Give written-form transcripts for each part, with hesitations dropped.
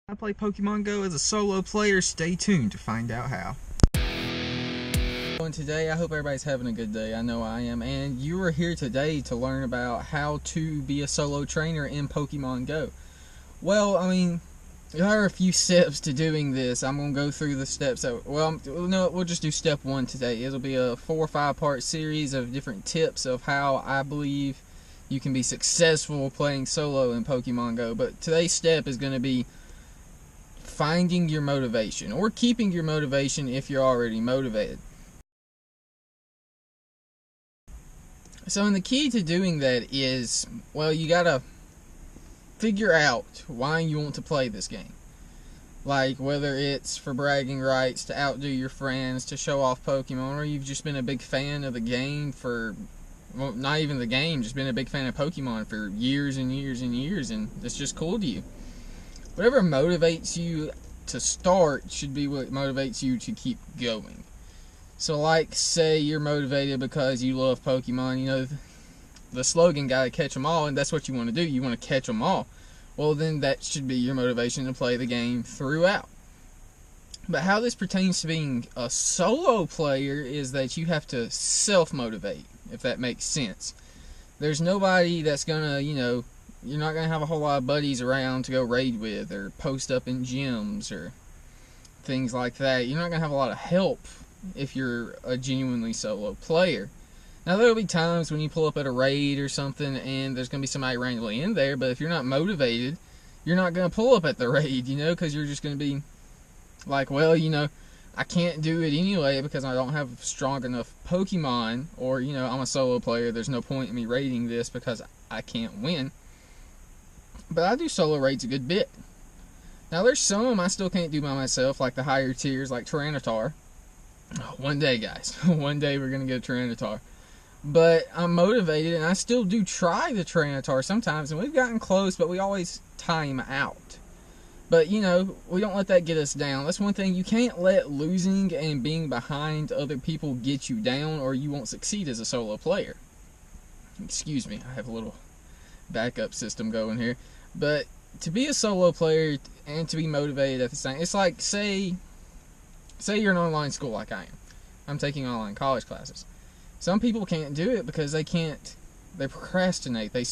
I play Pokemon Go as a solo player. Stay tuned to find out how. And today, I hope everybody's having a good day. I know I am. And you are here today to learn about how to be a solo trainer in Pokemon Go. Well, I mean, there are a few steps to doing this. I'm going to go through the steps. No, we'll just do step one today. It'll be a 4 or 5 part series of different tips of how I believe you can be successful playing solo in Pokemon Go. But today's step is going to be finding your motivation, or keeping your motivation if you're already motivated. So, and the key to doing that is, well, you gotta figure out why you want to play this game. Like, whether it's for bragging rights, to outdo your friends, to show off Pokemon, or you've just been a big fan of the game for, well, not even the game, just been a big fan of Pokemon for years and years and years, and it's just cool to you. Whatever motivates you to start should be what motivates you to keep going. So, like, say you're motivated because you love Pokemon. You know, the slogan, gotta catch them all, and that's what you want to do. You want to catch them all. Well, then that should be your motivation to play the game throughout. But how this pertains to being a solo player is that you have to self-motivate, if that makes sense. There's nobody that's gonna, you're not going to have a whole lot of buddies around to go raid with or post up in gyms or things like that. You're not going to have a lot of help if you're a genuinely solo player. Now, there'll be times when you pull up at a raid or something and there's going to be somebody randomly in there, but if you're not motivated, you're not going to pull up at the raid, because you're just going to be like, well, I can't do it anyway because I don't have strong enough Pokemon, or, I'm a solo player, there's no point in me raiding this because I can't win. But I do solo raids a good bit. Now, there's some I still can't do by myself, like the higher tiers, like Tyranitar. One day, guys. One day we're going to get a Tyranitar. But I'm motivated, and I still do try the Tyranitar sometimes, and we've gotten close, but we always time out. But, we don't let that get us down. That's one thing. You can't let losing and being behind other people get you down, or you won't succeed as a solo player. Excuse me, I have a little backup system going here. But to be a solo player and to be motivated at the same, it's like, say you're in online school like I am. I'm taking online college classes. Some people can't do it because they procrastinate. They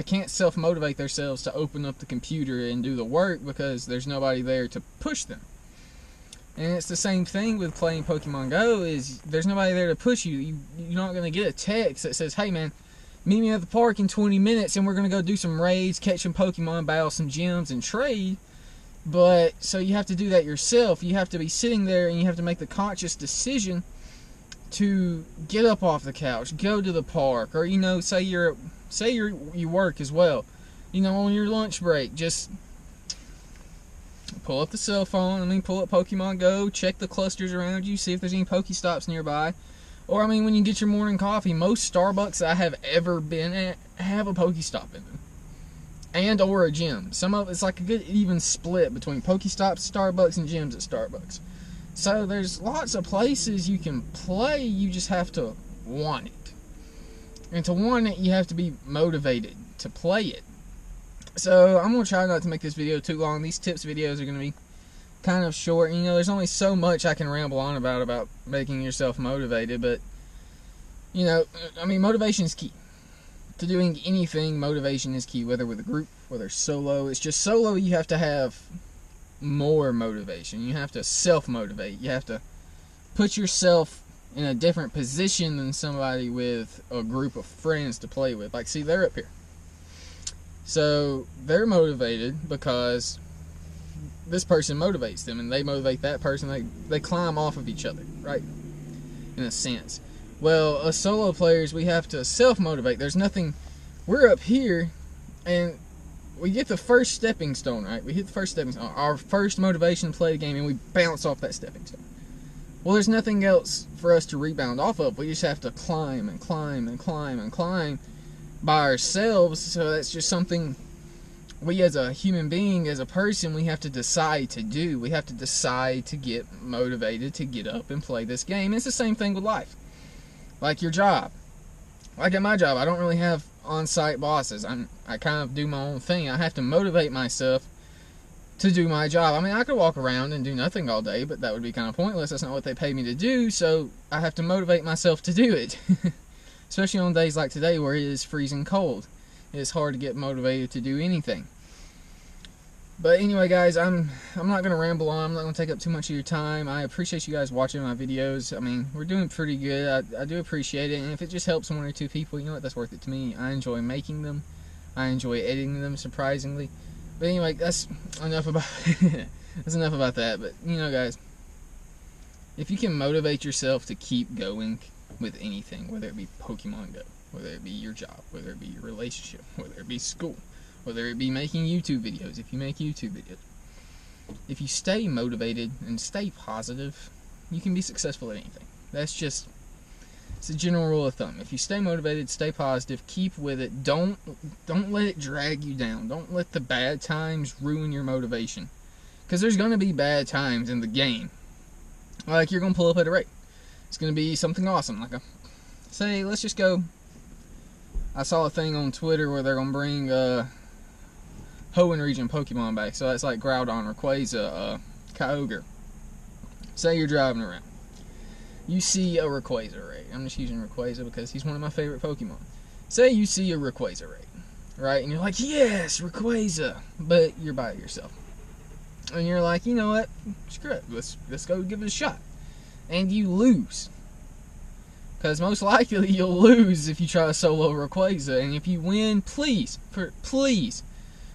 can't self-motivate themselves to open up the computer and do the work because there's nobody there to push them. And it's the same thing with playing Pokemon Go, is there's nobody there to push you. You're not going to get a text that says, hey man, meet me at the park in 20 minutes and we're going to go do some raids, catch some Pokemon, battle some gyms, and trade. But, so you have to do that yourself. You have to be sitting there and you have to make the conscious decision to get up off the couch, go to the park, or, say you work as well. On your lunch break, just pull up the cell phone, pull up Pokemon Go, check the clusters around you, see if there's any Pokestops nearby. Or, when you get your morning coffee, most Starbucks I have ever been at have a Pokestop in them. And or a gym. It's like a good even split between Pokestops at Starbucks and gyms at Starbucks. So there's lots of places you can play, you just have to want it. And to want it, you have to be motivated to play it. So I'm going to try not to make this video too long. These tips videos are going to be kind of short. There's only so much I can ramble on about making yourself motivated, but motivation is key. To doing anything, motivation is key, whether with a group, whether solo. It's just solo, you have to have more motivation. You have to self-motivate. You have to put yourself in a different position than somebody with a group of friends to play with. Like, see, they're up here. So, they're motivated because this person motivates them, and they motivate that person. They climb off of each other, right? In a sense. Well, as solo players, we have to self-motivate. There's nothing. We're up here, and we get the first stepping stone, right? We hit the first stepping stone. Our first motivation to play the game, and we bounce off that stepping stone. Well, there's nothing else for us to rebound off of. We just have to climb and climb and climb and climb by ourselves. So that's just something we as a human being, as a person, we have to decide to do. We have to decide to get motivated to get up and play this game. It's the same thing with life. Like your job. Like at my job, I don't really have on-site bosses. I kind of do my own thing. I have to motivate myself to do my job. I mean, I could walk around and do nothing all day, but that would be kind of pointless. That's not what they pay me to do, so I have to motivate myself to do it. Especially on days like today where it is freezing cold. It's hard to get motivated to do anything. But anyway, guys, I'm not going to ramble on. I'm not going to take up too much of your time. I appreciate you guys watching my videos. I mean, we're doing pretty good. I do appreciate it. And if it just helps one or two people, you know what? That's worth it to me. I enjoy making them. I enjoy editing them, surprisingly. But anyway, that's enough about that's enough about that. But, you know, guys, if you can motivate yourself to keep going with anything, whether it be Pokemon Go, whether it be your job, whether it be your relationship, whether it be school, whether it be making YouTube videos, if you make YouTube videos. If you stay motivated and stay positive, you can be successful at anything. It's a general rule of thumb. If you stay motivated, stay positive, keep with it. Don't let it drag you down. Don't let the bad times ruin your motivation. Because there's going to be bad times in the game. Like, you're going to pull up at a rate. It's going to be something awesome. Like, say, let's just go. I saw a thing on Twitter where they're going to bring Hoenn region Pokemon back. So that's like Groudon, Rayquaza, Kyogre. Say you're driving around. You see a Rayquaza raid. I'm just using Rayquaza because he's one of my favorite Pokemon. Say you see a Rayquaza raid, right? And you're like, yes, Rayquaza. But you're by yourself. And you're like, you know what? Screw it. Let's go give it a shot. And you lose. Because most likely you'll lose if you try to solo Rayquaza. And if you win, please,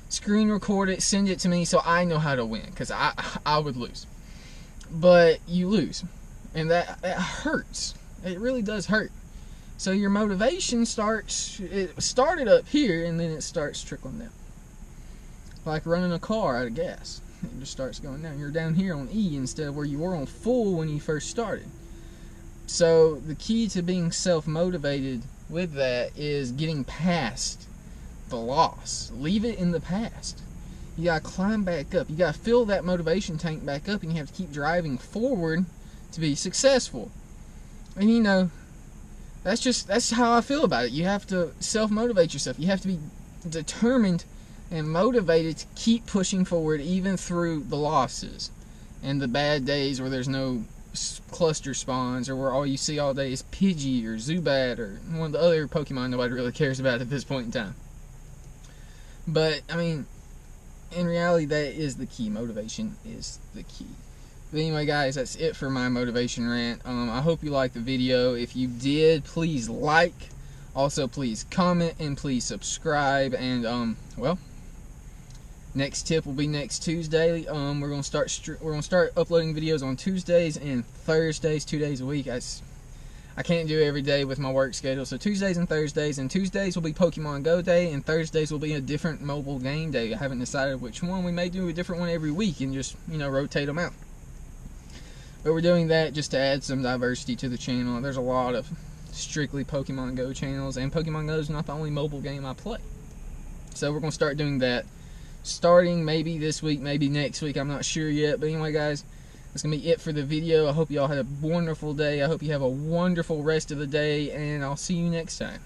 screen record it, send it to me so I know how to win. Because I would lose. But you lose. And that hurts. It really does hurt. So your motivation it started up here and then it starts trickling down. Like running a car out of gas. It just starts going down. You're down here on E instead of where you were on full when you first started. So the key to being self-motivated with that is getting past the loss. Leave it in the past. You gotta climb back up. You gotta fill that motivation tank back up and you have to keep driving forward to be successful. And you know, that's how I feel about it. You have to self-motivate yourself. You have to be determined and motivated to keep pushing forward even through the losses and the bad days where there's no cluster spawns or where all you see all day is Pidgey or Zubat or one of the other Pokemon nobody really cares about at this point in time. But, I mean, in reality, that is the key. Motivation is the key. But anyway, guys, that's it for my motivation rant. I hope you liked the video. If you did, please like. Also, please comment and please subscribe. And well, next tip will be next Tuesday. We're gonna start uploading videos on Tuesdays and Thursdays, 2 days a week. I can't do it every day with my work schedule. So Tuesdays and Thursdays, and Tuesdays will be Pokemon Go day, and Thursdays will be a different mobile game day. I haven't decided which one. We may do a different one every week and just, you know, rotate them out. But we're doing that just to add some diversity to the channel. There's a lot of strictly Pokemon Go channels, and Pokemon Go is not the only mobile game I play. So we're going to start doing that starting maybe this week, maybe next week. I'm not sure yet. But anyway, guys, that's going to be it for the video. I hope you all had a wonderful day. I hope you have a wonderful rest of the day, and I'll see you next time.